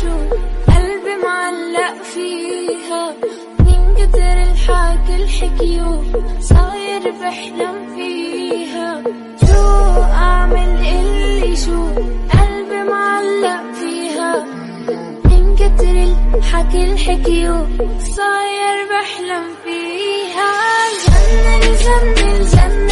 شو قلبي معلق فيها، من كتر الحكي الحكيو صاير بحلم فيها. شو أعمل قلي شو قلبي معلق فيها، من كتر الحكي الحكيو صاير بحلم فيها. جنن جنن جنن